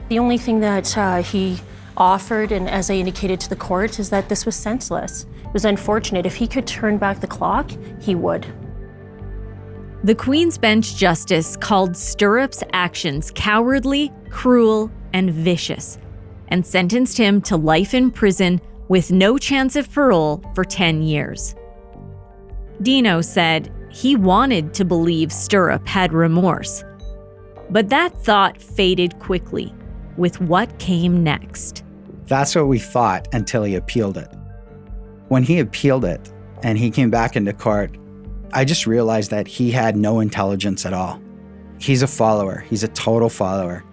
S14: The only thing that he offered, and as I indicated to the court, is that this was senseless. It was unfortunate. If he could turn back the clock, he would.
S1: The Queen's Bench Justice called Stirrup's actions cowardly, cruel, and vicious, and sentenced him to life in prison with no chance of parole for 10 years. Dino said he wanted to believe Stirrup had remorse, but that thought faded quickly with what came next.
S3: That's what we thought until he appealed it. When he appealed it and he came back into court, I just realized that he had no intelligence at all. He's a follower. He's a total follower.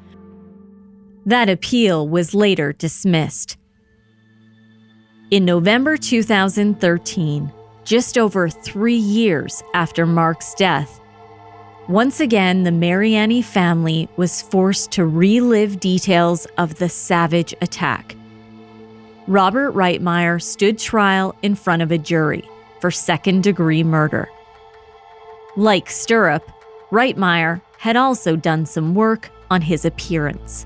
S1: That appeal was later dismissed. In November 2013, just over 3 years after Mark's death, once again the Mariani family was forced to relive details of the savage attack. Robert Reitmeyer stood trial in front of a jury for second-degree murder. Like Stirrup, Reitmeyer had also done some work on his appearance.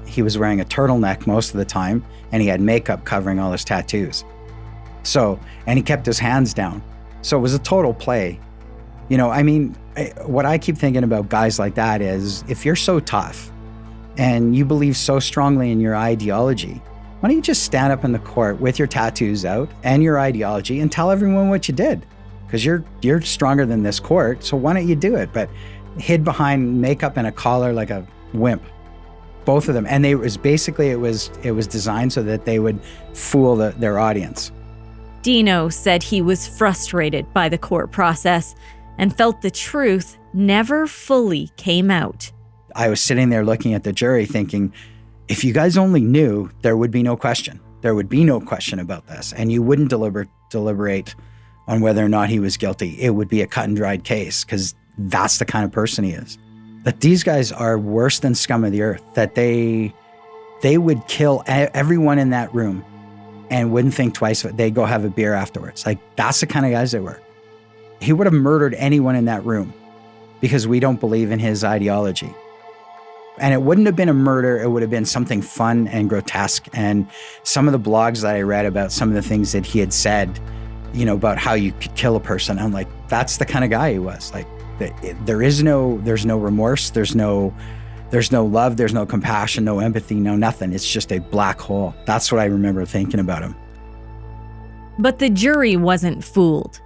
S3: He was wearing a turtleneck most of the time, and he had makeup covering all his tattoos. And he kept his hands down. So it was a total play. You know, I mean, what I keep thinking about guys like that is, if you're so tough and you believe so strongly in your ideology, why don't you just stand up in the court with your tattoos out and your ideology and tell everyone what you did? Because you're stronger than this court, so why don't you do it? But hid behind makeup and a collar like a wimp. Both of them. And it was designed so that they would fool their audience.
S1: Dino said he was frustrated by the court process and felt the truth never fully came out.
S3: I was sitting there looking at the jury thinking, if you guys only knew, there would be no question. There would be no question about this. And you wouldn't deliberate on whether or not he was guilty. It would be a cut and dried case, because that's the kind of person he is. That these guys are worse than scum of the earth, that they would kill everyone in that room and wouldn't think twice. They'd go have a beer afterwards. Like, that's the kind of guys they were. He would have murdered anyone in that room because we don't believe in his ideology. And it wouldn't have been a murder. It would have been something fun and grotesque. And some of the blogs that I read about some of the things that he had said, you know, about how you could kill a person, I'm like, that's the kind of guy he was. Like, there's no remorse. There's no love. There's no compassion, no empathy, no nothing. It's just a black hole. That's what I remember thinking about him.
S1: But the jury wasn't fooled.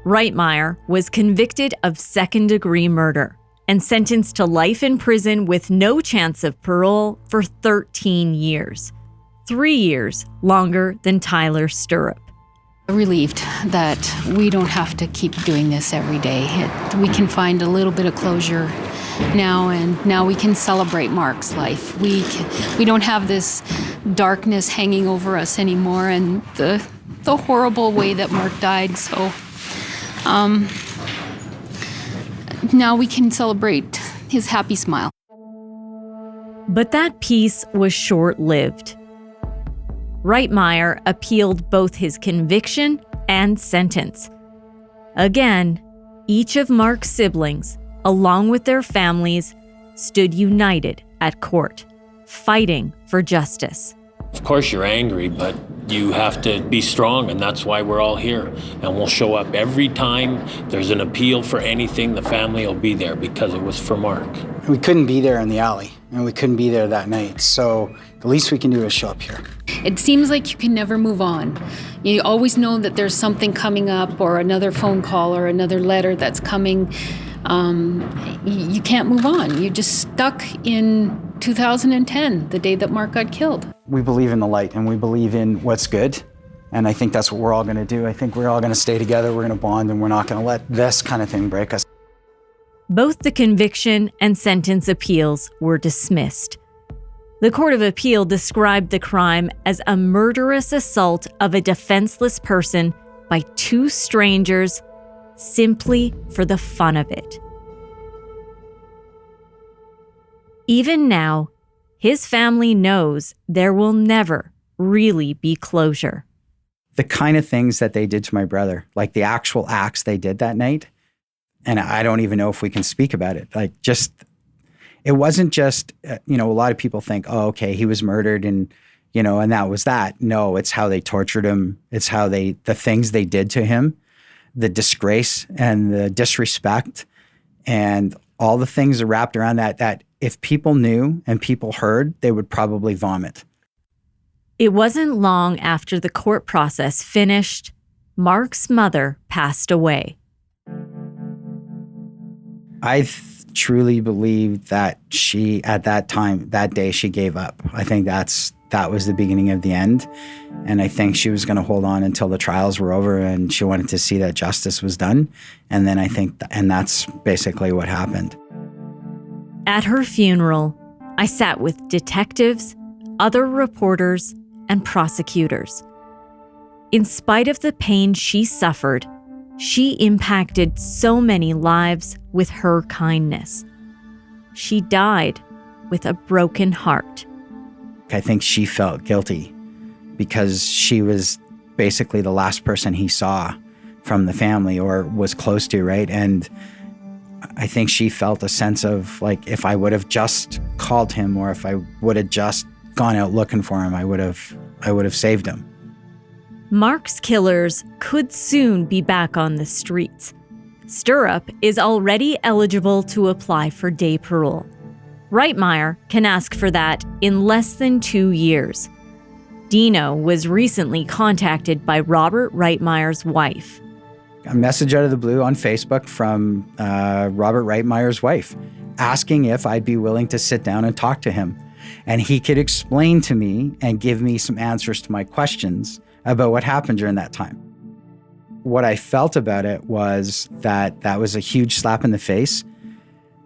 S1: Reitmeyer was convicted of second-degree murder and sentenced to life in prison with no chance of parole for 13 years. 3 years longer than Tyler Stirrup.
S9: Relieved that we don't have to keep doing this every day. We can find a little bit of closure now, and now we can celebrate Mark's life. We don't have this darkness hanging over us anymore, and the horrible way that Mark died. So now we can celebrate his happy smile.
S1: But that peace was short-lived. Reitmeyer appealed both his conviction and sentence. Again, each of Mark's siblings, along with their families, stood united at court, fighting for justice.
S12: Of course you're angry, but you have to be strong, and that's why we're all here. And we'll show up every time there's an appeal for anything. The family will be there because it was for Mark.
S3: We couldn't be there in the alley, and we couldn't be there that night. So the least we can do is show up here.
S9: It seems like you can never move on. You always know that there's something coming up, or another phone call, or another letter that's coming. You can't move on. You're just stuck in 2010, the day that Mark got killed.
S3: We believe in the light, and we believe in what's good. And I think that's what we're all going to do. I think we're all going to stay together, we're going to bond, and we're not going to let this kind of thing break us.
S1: Both the conviction and sentence appeals were dismissed. The Court of Appeal described the crime as a murderous assault of a defenseless person by two strangers simply for the fun of it. Even now, his family knows there will never really be closure.
S3: The kind of things that they did to my brother, like the actual acts they did that night, and I don't even know if we can speak about it. Like, just, it wasn't just, a lot of people think, oh, okay, he was murdered and, and that was that. No, it's how they tortured him. It's how the things they did to him, the disgrace and the disrespect and all the things are wrapped around that if people knew and people heard, they would probably vomit.
S1: It wasn't long after the court process finished, Mark's mother passed away.
S3: I truly believe that she, at that time, that day, she gave up. I think that was the beginning of the end. And I think she was going to hold on until the trials were over and she wanted to see that justice was done. And then and that's basically what happened.
S1: At her funeral, I sat with detectives, other reporters, and prosecutors. In spite of the pain she suffered, she impacted so many lives with her kindness. She died with a broken heart.
S3: I think she felt guilty because she was basically the last person he saw from the family or was close to, right? And I think she felt a sense of, like, if I would have just called him or if I would have just gone out looking for him, I would have saved him.
S1: Mark's killers could soon be back on the streets. Stirrup is already eligible to apply for day parole. Reitmeyer can ask for that in less than 2 years. Dino was recently contacted by Robert Reitmeyer's wife.
S3: A message out of the blue on Facebook from Robert Reitmeyer's wife, asking if I'd be willing to sit down and talk to him. And he could explain to me and give me some answers to my questions about what happened during that time. What I felt about it was that was a huge slap in the face.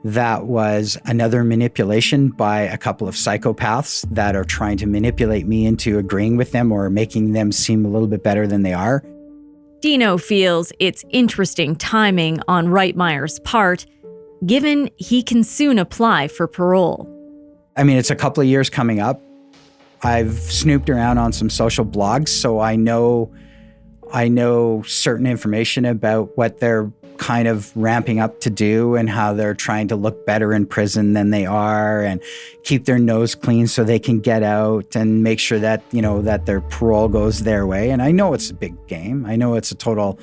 S3: That was another manipulation by a couple of psychopaths that are trying to manipulate me into agreeing with them or making them seem a little bit better than they are.
S1: Dino feels it's interesting timing on Reitmeyer's part, given he can soon apply for parole.
S3: I mean, it's a couple of years coming up. I've snooped around on some social blogs, so I know certain information about what they're kind of ramping up to do and how they're trying to look better in prison than they are and keep their nose clean so they can get out and make sure that, that their parole goes their way. And I know it's a big game. I know it's a total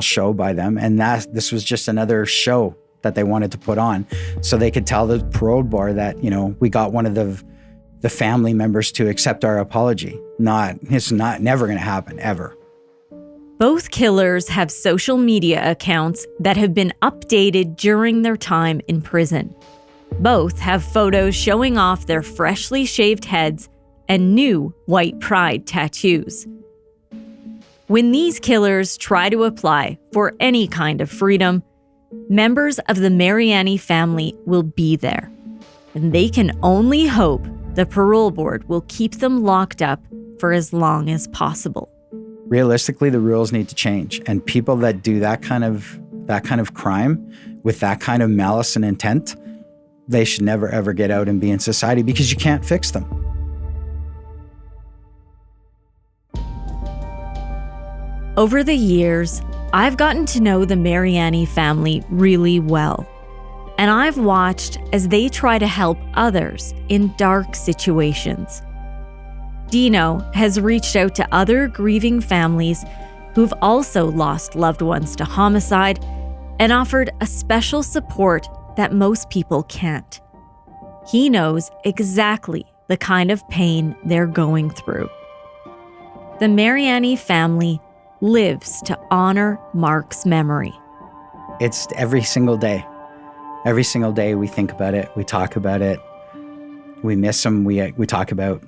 S3: show by them. And this was just another show that they wanted to put on so they could tell the parole board that, we got one of the family members to accept our apology. It's never going to happen, ever.
S1: Both killers have social media accounts that have been updated during their time in prison. Both have photos showing off their freshly shaved heads and new white pride tattoos. When these killers try to apply for any kind of freedom, members of the Mariani family will be there. And they can only hope the parole board will keep them locked up for as long as possible.
S3: Realistically, the rules need to change, and people that do that kind of crime with that kind of malice and intent, they should never ever get out and be in society because you can't fix them.
S1: Over the years, I've gotten to know the Mariani family really well, and I've watched as they try to help others in dark situations. Dino has reached out to other grieving families who've also lost loved ones to homicide and offered a special support that most people can't. He knows exactly the kind of pain they're going through. The Mariani family lives to honor Mark's memory.
S3: It's every single day. Every single day we think about it, we talk about it, we miss him, we talk about,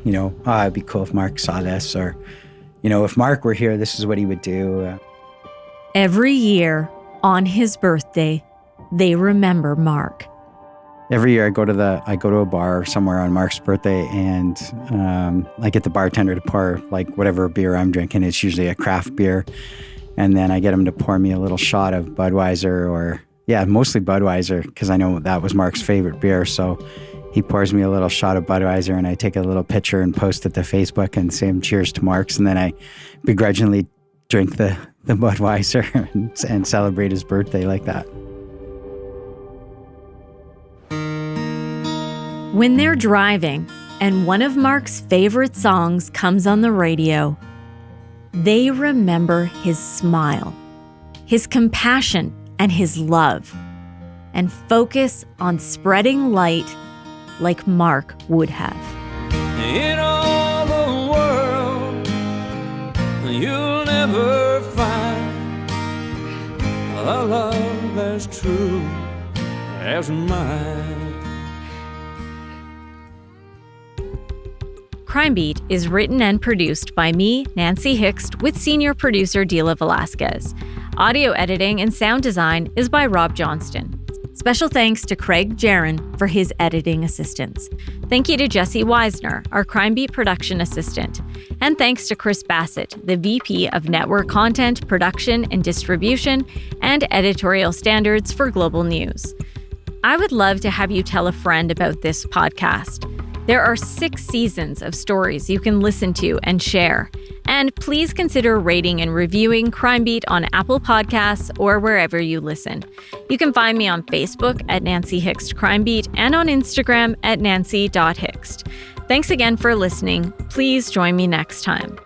S3: it'd be cool if Mark saw this, or, if Mark were here, this is what he would do.
S1: Every year, on his birthday, they remember Mark.
S3: every year I go to a bar somewhere on Mark's birthday, and I get the bartender to pour like whatever beer I'm drinking. It's usually a craft beer, and then I get him to pour me a little shot of Budweiser, or mostly Budweiser, because I know that was Mark's favorite beer. So he pours me a little shot of Budweiser, and I take a little picture and post it to Facebook and say cheers to Mark's, and then I begrudgingly drink the Budweiser and celebrate his birthday like that.
S1: When they're driving and one of Mark's favorite songs comes on the radio, they remember his smile, his compassion, and his love, and focus on spreading light like Mark would have.
S4: In all the world, you'll never find a love as true as mine.
S1: Crime Beat is written and produced by me, Nancy Hixt, with senior producer Dila Velasquez. Audio editing and sound design is by Rob Johnston. Special thanks to Craig Jaron for his editing assistance. Thank you to Jesse Weisner, our Crime Beat production assistant. And thanks to Chris Bassett, the VP of Network Content, Production and Distribution, and Editorial Standards for Global News. I would love to have you tell a friend about this podcast. There are 6 seasons of stories you can listen to and share. And please consider rating and reviewing Crime Beat on Apple Podcasts or wherever you listen. You can find me on Facebook at Nancy Hixt Crime Beat and on Instagram at nancy.hixt. Thanks again for listening. Please join me next time.